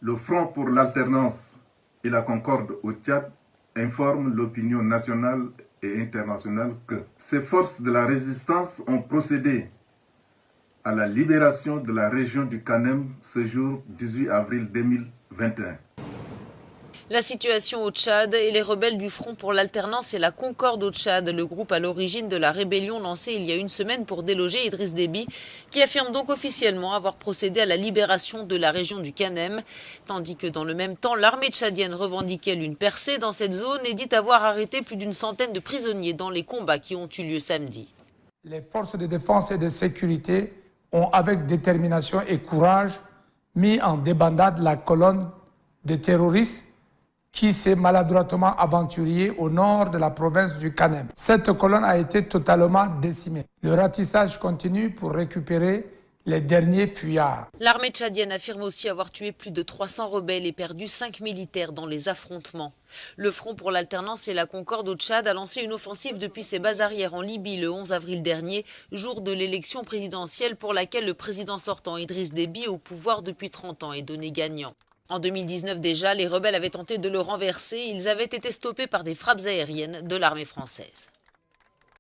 Le Front pour l'alternance et la concorde au Tchad informe l'opinion nationale et internationale que ces forces de la résistance ont procédé à la libération de la région du Kanem ce jour 18 avril 2021. La situation au Tchad et les rebelles du Front pour l'alternance et la concorde au Tchad, le groupe à l'origine de la rébellion lancée il y a une semaine pour déloger Idriss Déby, qui affirme donc officiellement avoir procédé à la libération de la région du Kanem, tandis que dans le même temps, l'armée tchadienne revendique elle une percée dans cette zone et dit avoir arrêté plus d'une centaine de prisonniers dans les combats qui ont eu lieu samedi. Les forces de défense et de sécurité ont avec détermination et courage mis en débandade la colonne de terroristes qui s'est maladroitement aventurier au nord de la province du Kanem. Cette colonne a été totalement décimée. Le ratissage continue pour récupérer les derniers fuyards. L'armée tchadienne affirme aussi avoir tué plus de 300 rebelles et perdu 5 militaires dans les affrontements. Le Front pour l'alternance et la concorde au Tchad a lancé une offensive depuis ses bases arrières en Libye le 11 avril dernier, jour de l'élection présidentielle pour laquelle le président sortant Idriss Déby, au pouvoir depuis 30 ans, est donné gagnant. En 2019 déjà, les rebelles avaient tenté de le renverser. Ils avaient été stoppés par des frappes aériennes de l'armée française.